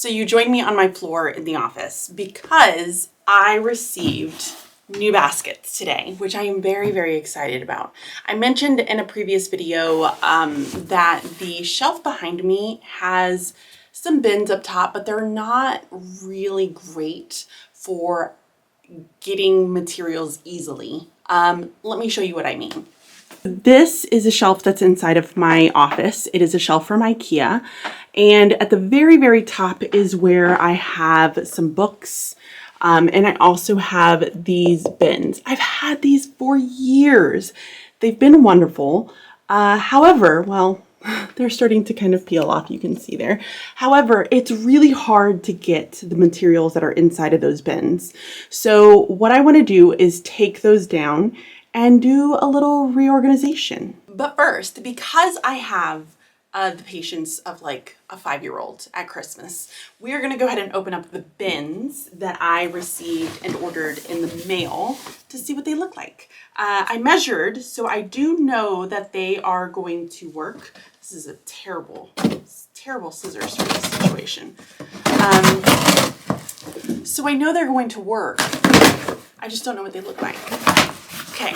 So you joined me on my floor in the office because I received new baskets today, which I am very, very excited about. I mentioned in a previous video that the shelf behind me has some bins up top, but they're not really great for getting materials easily. Let me show you what I mean. This is a shelf that's inside of my office. It is a shelf from IKEA. And at the very, very top is where I have some books. And I also have these bins. I've had these for years. They've been wonderful. However, well, they're starting to kind of peel off, you can see there. However, it's really hard to get the materials that are inside of those bins. So what I want to do is take those down and do a little reorganization. But first, because I have the patience of like a 5-year-old at Christmas, we are gonna go ahead and open up the bins that I received and ordered in the mail to see what they look like. I measured, so I do know that they are going to work. This is a terrible scissors for this situation. So I know they're going to work. I just don't know what they look like. Okay,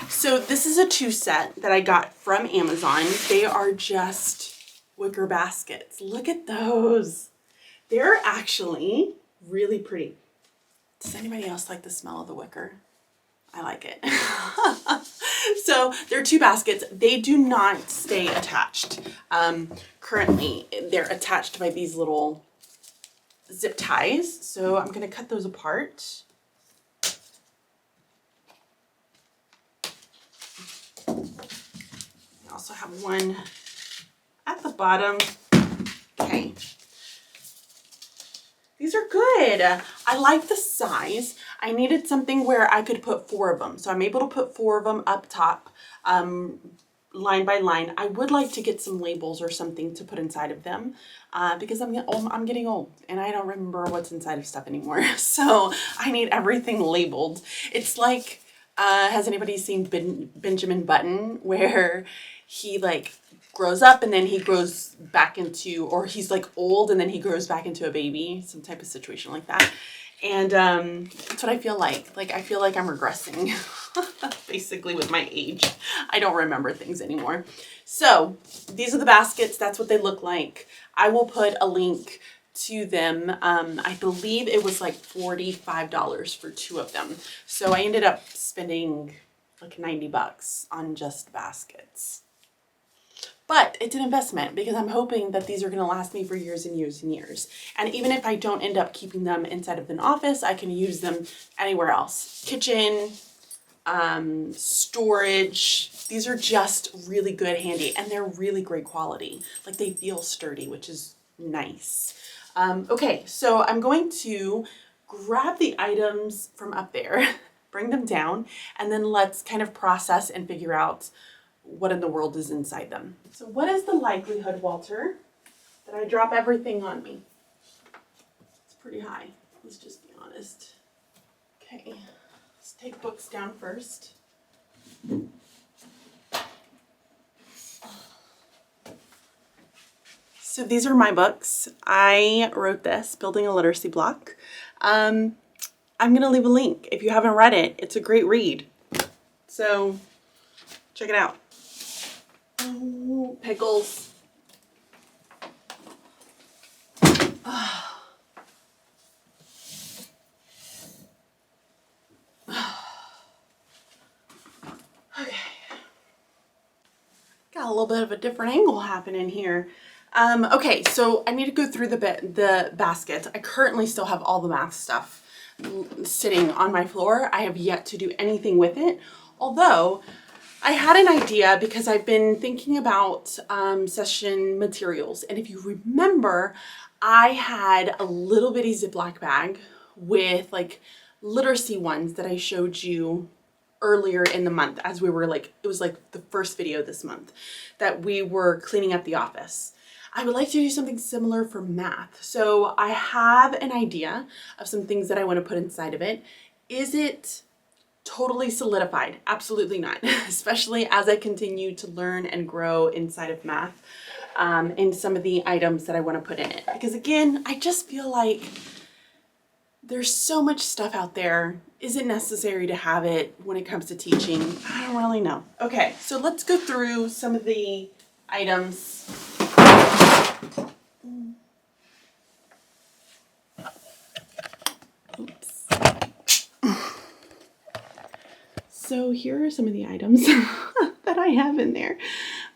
so this is a 2-set that I got from Amazon. They are just wicker baskets. Look at those. They're actually really pretty. Does anybody else like the smell of the wicker? I like it. So they're 2 baskets. They do not stay attached. Currently, they're attached by these little zip ties. So I'm gonna cut those apart. I also have one at the bottom. Okay. These are good. I like the size. I needed something where I could put 4 of them. So I'm able to put 4 of them up top, line by line. I would like to get some labels or something to put inside of them because I'm getting old and I don't remember what's inside of stuff anymore. So I need everything labeled. It's like, has anybody seen Benjamin Button, where he like grows up and then he grows back into, or he's like old and then he grows back into a baby, some type of situation like that. And that's what I feel like. Like I feel like I'm regressing basically with my age. I don't remember things anymore. So these are the baskets. That's what they look like. I will put a link to them. I believe it was like $45 for 2 of them. So I ended up spending like 90 bucks on just baskets. But it's an investment because I'm hoping that these are going to last me for years and years and years. And even if I don't end up keeping them inside of an office, I can use them anywhere else. Kitchen, storage. These are just really good, handy, and they're really great quality. Like they feel sturdy, which is nice. Okay, so I'm going to grab the items from up there, bring them down, and then let's kind of process and figure out what in the world is inside them. So what is the likelihood, Walter, that I drop everything on me? It's pretty high. Let's just be honest. Okay, let's take books down first. So these are my books. I wrote this, Building a Literacy Block. I'm gonna leave a link. If you haven't read it, it's a great read. So check it out. Oh, pickles. Okay. Got a little bit of a different angle happening here. Okay, so I need to go through the basket. I currently still have all the math stuff sitting on my floor. I have yet to do anything with it, although I had an idea because I've been thinking about session materials. And if you remember, I had a little bitty Ziploc bag with like literacy ones that I showed you earlier in the month as we were like, it was like the first video this month that we were cleaning up the office. I would like to do something similar for math. So I have an idea of some things that I want to put inside of it. Is it totally solidified? Absolutely not, especially as I continue to learn and grow inside of math. and some of the items that I want to put in it. Because again, I just feel like there's so much stuff out there. Is it necessary to have it when it comes to teaching? I don't really know. Okay, so let's go through some of the items. Oops. So here are some of the items that I have in there.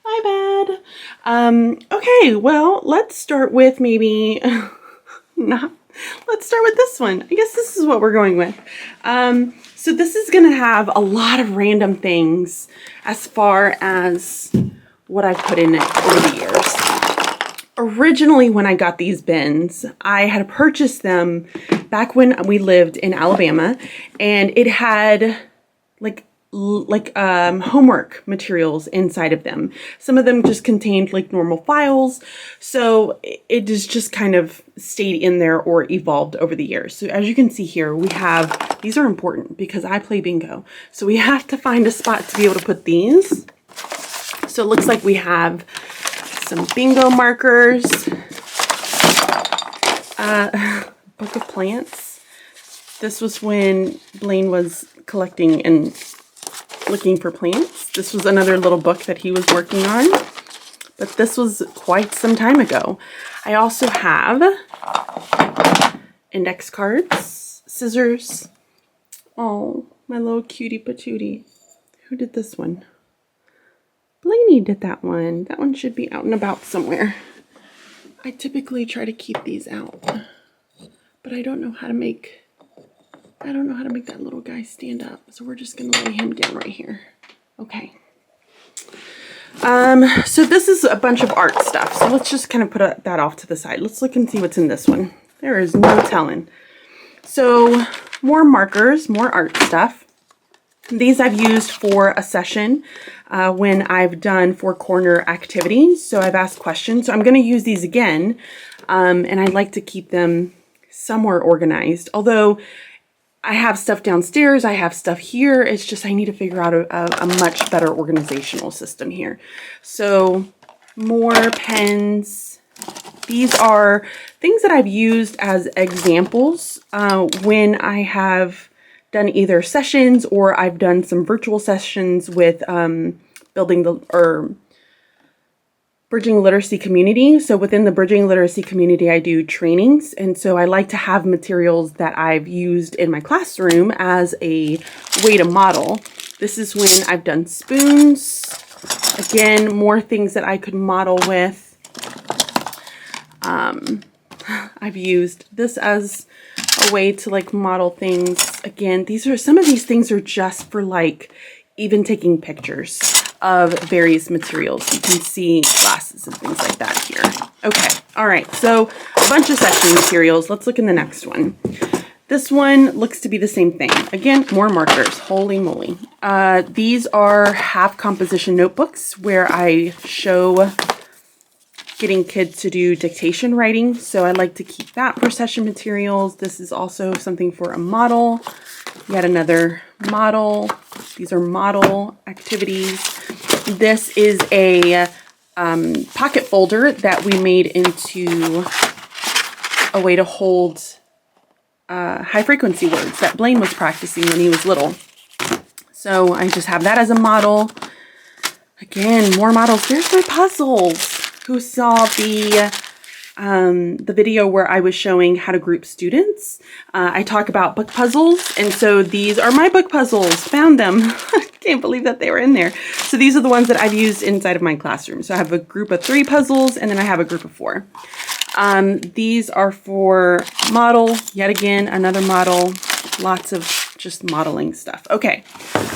My bad. Okay, well, let's start with maybe not. Let's start with this one. I guess this is what we're going with. So this is going to have a lot of random things as far as what I've put in it over the years. Originally, when I got these bins, I had purchased them back when we lived in Alabama, and it had like homework materials inside of them. Some of them just contained like normal files. So it just kind of stayed in there or evolved over the years. So as you can see here, we have, these are important because I play bingo. So we have to find a spot to be able to put these. So it looks like we have some bingo markers, book of plants. This was when Blaine was collecting and looking for plants. This was another little book that he was working on, but this was quite some time ago. I also have index cards, scissors. Oh, my little cutie patootie. Who did this one? Blaney did that one. That one should be out and about somewhere. I typically try to keep these out, but I don't know how to make that little guy stand up. So we're just gonna lay him down right here. Okay. So this is a bunch of art stuff. So let's just kind of put that off to the side. Let's look and see what's in this one. There is no telling. So more markers, more art stuff. These I've used for a session when I've done 4-corner activities. So I've asked questions. So I'm gonna use these again. And I like to keep them somewhere organized. Although I have stuff downstairs, I have stuff here. It's just I need to figure out a much better organizational system here. So more pens. These are things that I've used as examples when I have done either sessions or I've done some virtual sessions with Bridging Literacy Community. So within the Bridging Literacy Community, I do trainings. And so I like to have materials that I've used in my classroom as a way to model. This is when I've done spoons. Again, more things that I could model with. I've used this as a way to like model things. Again, some of these things are just for like even taking pictures of various materials. You can see glasses and things like that here. Okay, all right, so a bunch of section materials. Let's look in the next one. This one looks to be the same thing. Again, more markers, holy moly. These are half composition notebooks where I show getting kids to do dictation writing. So I like to keep that for session materials. This is also something for a model. Yet another model. These are model activities. This is a pocket folder that we made into a way to hold high frequency words that Blaine was practicing when he was little. So I just have that as a model. Again, more models. There's my puzzles. Who saw the video where I was showing how to group students? I talk about book puzzles, and so these are my book puzzles. Found them. I can't believe that they were in there. So these are the ones that I've used inside of my classroom. So I have a group of 3 puzzles, and then I have a group of 4. These are for model. Yet again, another model. Lots of just modeling stuff. Okay,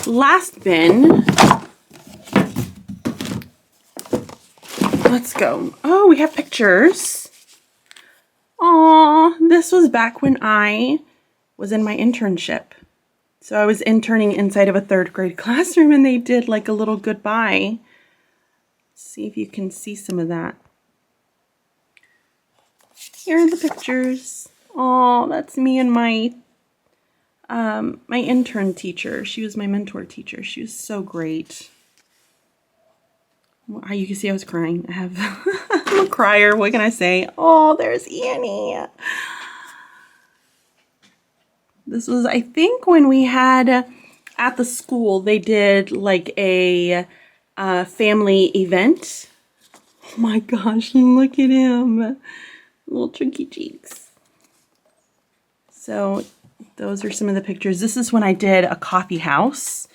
last bin. Let's go. Oh, we have pictures. Aw, this was back when I was in my internship. So I was interning inside of a 3rd grade classroom and they did like a little goodbye. Let's see if you can see some of that. Here are the pictures. Oh, that's me and my my intern teacher. She was my mentor teacher. She was so great. You can see I was crying. I'm a crier. What can I say? Oh, there's Annie. This was, I think, when we had at the school, they did like a family event. Oh my gosh, look at him. Little chunky cheeks. So those are some of the pictures. This is when I did a coffee house.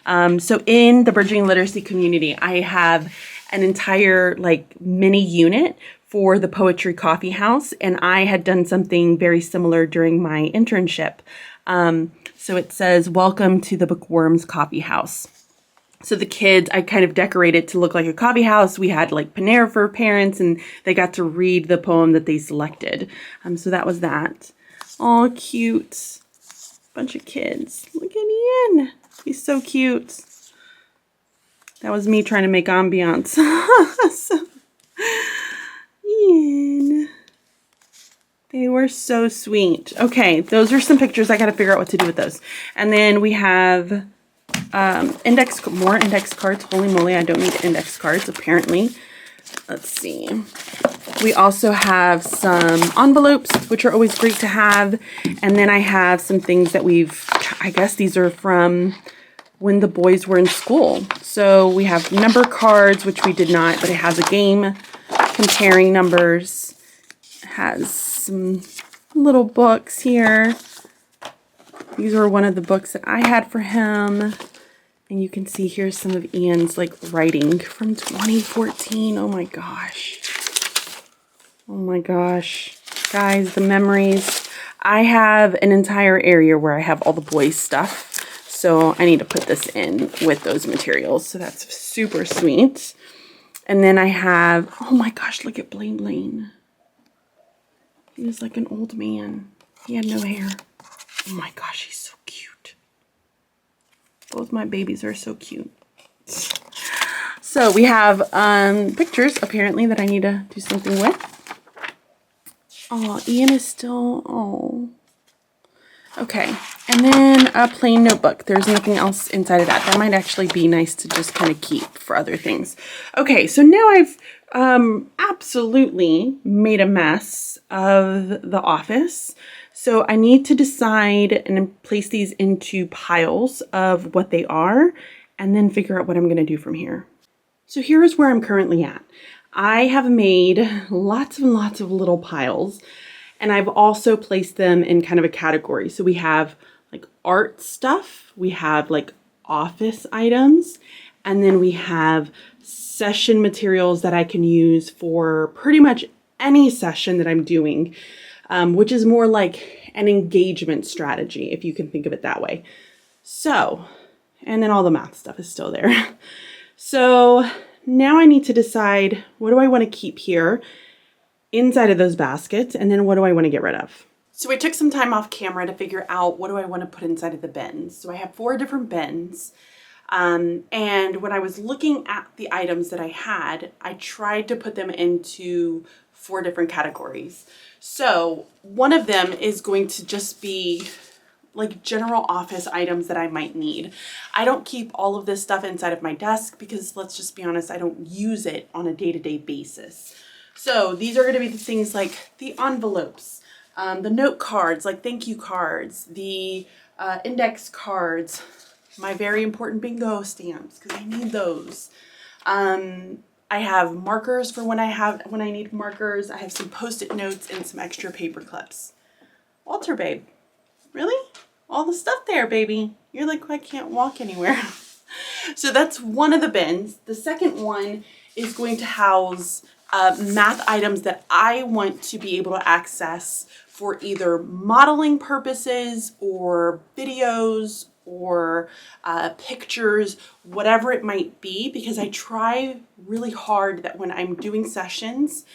So in the burgeoning literacy community, I have an entire like mini unit for the poetry coffee house, and I had done something very similar during my internship. So it says, "Welcome to the Bookworms Coffee House." So the kids, I kind of decorated to look like a coffee house. We had like Panera for parents, and they got to read the poem that they selected. So that was that. Oh, cute. Bunch of kids. Look at Ian. He's so cute. That was me trying to make ambiance. So, Ian. They were so sweet. Okay, those are some pictures. I got to figure out what to do with those. And then we have more index cards. Holy moly, I don't need index cards, apparently. Let's see. We also have some envelopes, which are always great to have. And then I have some things that I guess these are from when the boys were in school. So we have number cards, which we did not, but it has a game comparing numbers. It has some little books here. These were one of the books that I had for him. And you can see here's some of Ian's like writing from 2014. Oh my gosh. Oh my gosh. Guys, the memories. I have an entire area where I have all the boys' stuff. So I need to put this in with those materials. So that's super sweet. And then I have, oh my gosh, look at Blaine Blaine. He was like an old man. He had no hair. Oh my gosh, he's so cute. Both my babies are so cute. So we have pictures, apparently, that I need to do something with. Oh, Ian is still, oh. Okay, and then a plain notebook. There's nothing else inside of that. That might actually be nice to just kind of keep for other things. Okay, so now I've absolutely made a mess of the office. So I need to decide and place these into piles of what they are, and then figure out what I'm going to do from here. So here is where I'm currently at. I have made lots and lots of little piles, and I've also placed them in kind of a category. So we have like art stuff, we have like office items, and then we have session materials that I can use for pretty much any session that I'm doing, which is more like an engagement strategy, if you can think of it that way. So, and then all the math stuff is still there. So now I need to decide, what do I want to keep here inside of those baskets, and then what do I want to get rid of? So I took some time off camera to figure out what do I want to put inside of the bins. So I have 4 different bins. And when I was looking at the items that I had, I tried to put them into 4 different categories. So one of them is going to just be like general office items that I might need. I don't keep all of this stuff inside of my desk because, let's just be honest, I don't use it on a day-to-day basis. So these are going to be the things like the envelopes, the note cards, like thank you cards, the index cards, my very important bingo stamps, because I need those. I have markers for when I need markers. I have some Post-it notes and some extra paper clips. Walter, babe, really? All the stuff there, baby. You're like, I can't walk anywhere. So that's one of the bins. The second one is going to house math items that I want to be able to access for either modeling purposes or videos or pictures, whatever it might be, because I try really hard that when I'm doing sessions,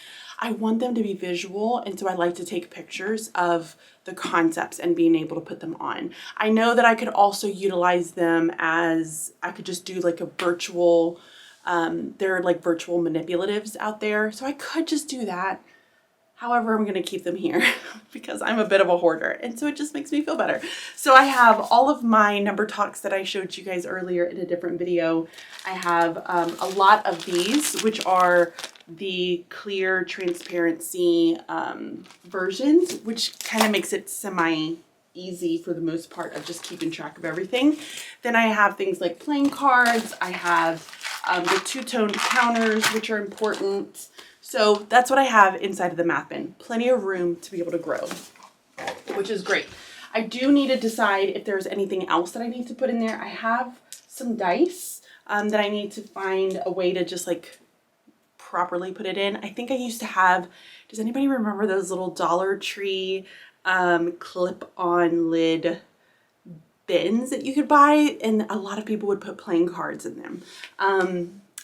I want them to be visual, and so I like to take pictures of the concepts and being able to put them on. I know that I could also utilize them as, I could just do like a virtual, there are like virtual manipulatives out there, so I could just do that. However, I'm going to keep them here because I'm a bit of a hoarder. And so it just makes me feel better. So I have all of my number talks that I showed you guys earlier in a different video. I have a lot of these, which are the clear transparency versions, which kind of makes it semi-easy for the most part of just keeping track of everything. Then I have things like playing cards. I have the two-tone counters, which are important. So that's what I have inside of the math bin. Plenty of room to be able to grow, which is great. I do need to decide if there's anything else that I need to put in there. I have some dice that I need to find a way to just like properly put it in. I think I used to have, does anybody remember those little Dollar Tree clip-on lid bins that you could buy? And a lot of people would put playing cards in them.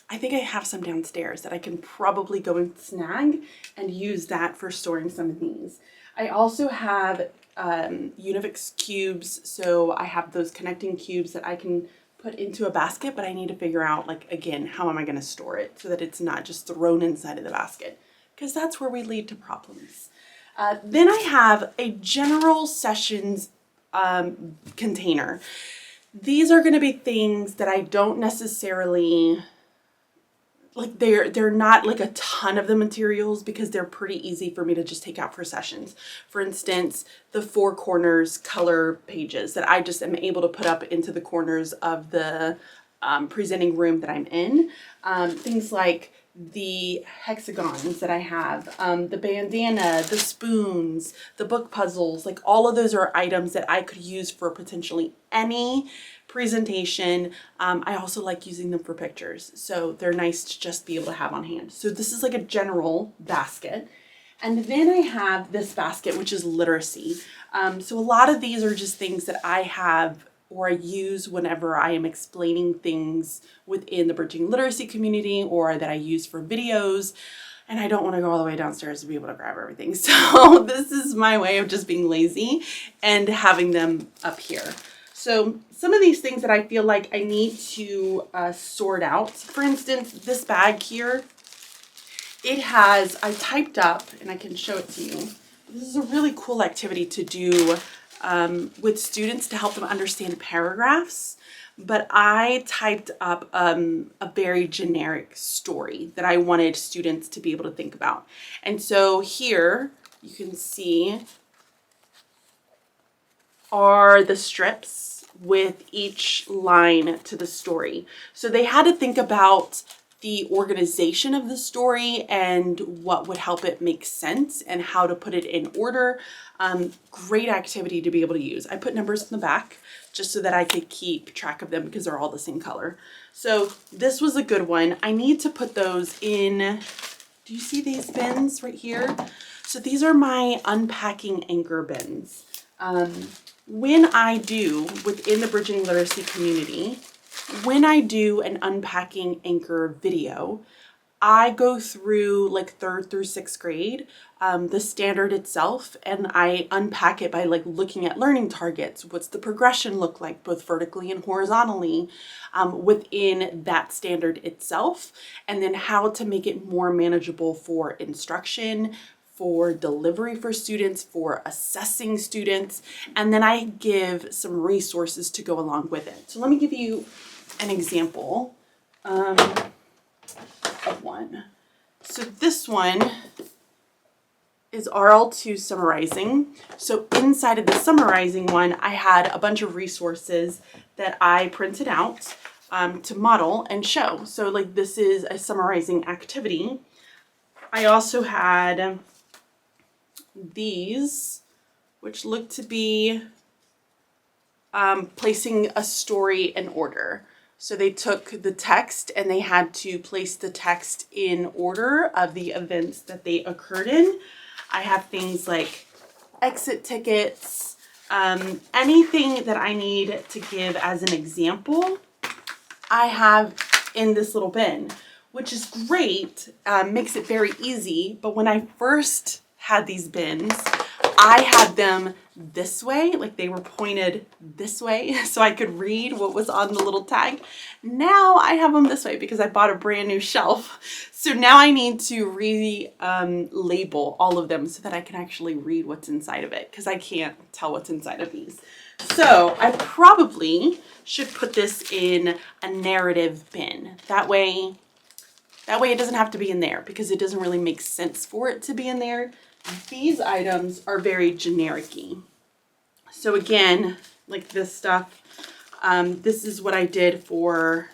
I think I have some downstairs that I can probably go and snag and use that for storing some of these. I also have Unifix cubes, so I have those connecting cubes that I can put into a basket, but I need to figure out, like, again, how am I going to store it so that it's not just thrown inside of the basket, because that's where we lead to problems. Then I have a general sessions container. These are going to be things that I don't necessarily, like, they're not like a ton of the materials because they're pretty easy for me to just take out for sessions. For instance, the 4 corners color pages that I just am able to put up into the corners of the presenting room that I'm in. Things like the hexagons that I have, the bandana, the spoons, the book puzzles, like all of those are items that I could use for potentially any presentation. I also like using them for pictures, so they're nice to just be able to have on hand. So this is like a general basket. And then I have this basket, which is literacy. So a lot of these are just things that I have or I use whenever I am explaining things within the bridging literacy community or that I use for videos. And I don't want to go all the way downstairs to be able to grab everything. So this is my way of just being lazy and having them up here. So some of these things that I feel like I need to sort out. For instance, this bag here, it has, I typed up, and I can show it to you. This is a really cool activity to do with students to help them understand paragraphs. But I typed up a very generic story that I wanted students to be able to think about. And so here you can see are the strips with each line to the story. So they had to think about the organization of the story and what would help it make sense and how to put it in order. Great activity to be able to use. I put numbers in the back just so that I could keep track of them because they're all the same color. So this was a good one. I need to put those in, do you see these bins right here? So these are my unpacking anchor bins. When I do, within the Bridging Literacy community, when I do an unpacking anchor video, I go through like 3rd through 6th grade, the standard itself, and I unpack it by like looking at learning targets. What's the progression look like, both vertically and horizontally, within that standard itself, and then how to make it more manageable for instruction, for delivery for students, for assessing students, and then I give some resources to go along with it. So let me give you an example of one. So this one is RL2 summarizing. So inside of the summarizing one, I had a bunch of resources that I printed out to model and show. So like this is a summarizing activity. I also had these, which look to be placing a story in order. So they took the text and they had to place the text in order of the events that they occurred in. I have things like exit tickets, anything that I need to give as an example, I have in this little bin, which is great, makes it very easy. But when I first had these bins, I had them this way, like they were pointed this way so I could read what was on the little tag. Now I have them this way because I bought a brand new shelf. So now I need to label all of them so that I can actually read what's inside of it, because I can't tell what's inside of these. So I probably should put this in a narrative bin. That way it doesn't have to be in there, because it doesn't really make sense for it to be in there. These items are very generic-y. So again, like this stuff, this is what I did for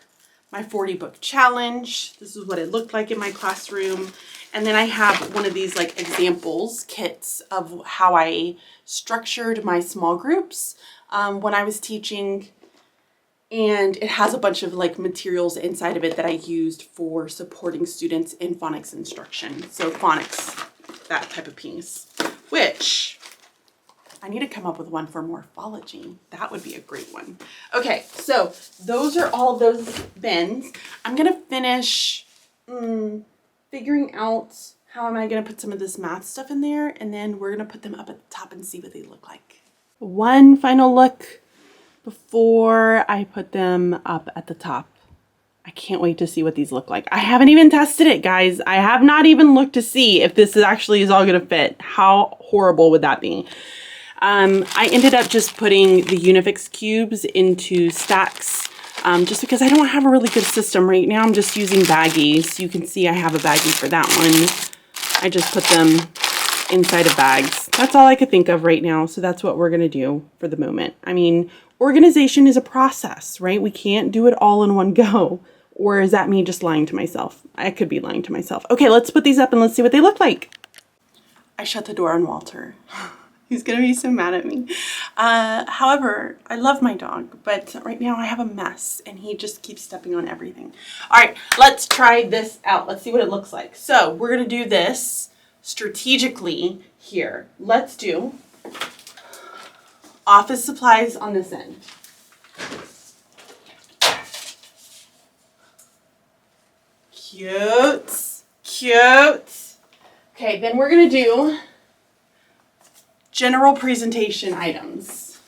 my 40 book challenge. This is what it looked like in my classroom. And then I have one of these like examples kits of how I structured my small groups when I was teaching. And it has a bunch of like materials inside of it that I used for supporting students in phonics instruction. So phonics, that type of piece, which I need to come up with one for morphology. That would be a great one. Okay, so those are all those bins. I'm gonna finish figuring out how am I gonna put some of this math stuff in there, and then we're gonna put them up at the top and see what they look like. One final look before I put them up at the top. I can't wait to see what these look like. I haven't even tested it, guys. I have not even looked to see if this actually is all gonna fit. How horrible would that be? I ended up just putting the Unifix cubes into stacks just because I don't have a really good system right now. I'm just using baggies. You can see I have a baggie for that one. I just put them inside of bags. That's all I could think of right now. So that's what we're gonna do for the moment. I mean, organization is a process, right? We can't do it all in one go. Or is that me just lying to myself? I could be lying to myself. Okay, let's put these up and let's see what they look like. I shut the door on Walter. He's gonna be so mad at me. However, I love my dog, but right now I have a mess and he just keeps stepping on everything. All right, let's try this out. Let's see what it looks like. So we're gonna do this strategically here. Let's do office supplies on this end. Cute, cute. Okay, then we're gonna do general presentation items.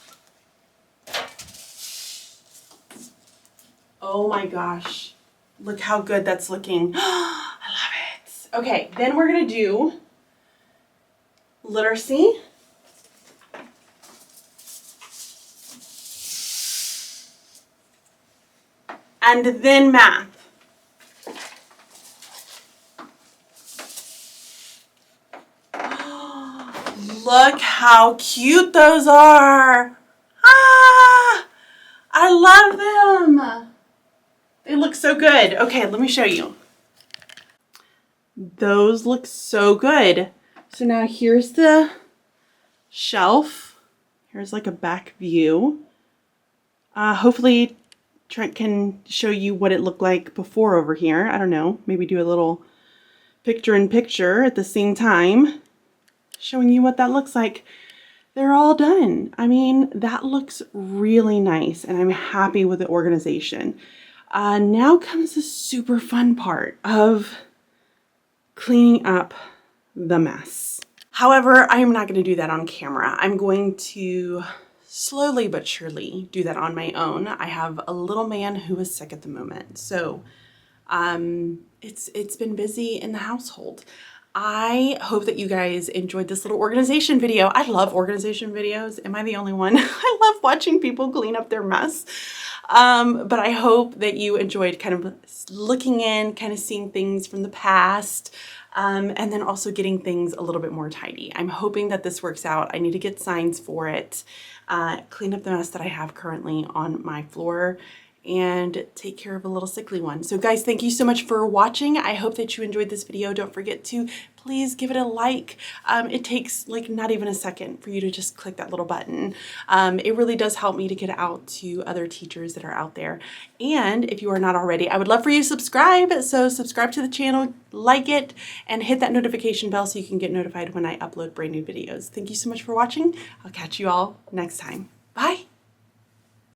Oh my gosh, look how good that's looking. I love it. Okay, then we're gonna do literacy. And then math. Look how cute those are. Ah, I love them. They look so good. Okay, let me show you. Those look so good. So now here's the shelf. Here's like a back view. Hopefully Trent can show you what it looked like before over here. I don't know, maybe do a little picture in picture at the same time, showing you what that looks like. They're all done. I mean, that looks really nice and I'm happy with the organization. Now comes the super fun part of cleaning up the mess. However, I am not going to do that on camera. I'm going to slowly but surely do that on my own. I have a little man who is sick at the moment. So it's been busy in the household. I hope that you guys enjoyed this little organization video. I love organization videos. Am I the only one? I love watching people clean up their mess. But I hope that you enjoyed kind of looking in, kind of seeing things from the past, and then also getting things a little bit more tidy. I'm hoping that this works out. I need to get signs for it, clean up the mess that I have currently on my floor, and take care of a little sickly one. So guys, thank you so much for watching. I hope that you enjoyed this video. Don't forget to please give it a like. It takes like not even a second for you to just click that little button. It really does help me to get out to other teachers that are out there. And if you are not already, I would love for you to subscribe. So subscribe to the channel, like it, and hit that notification bell so you can get notified when I upload brand new videos. Thank you so much for watching. I'll catch you all next time. Bye.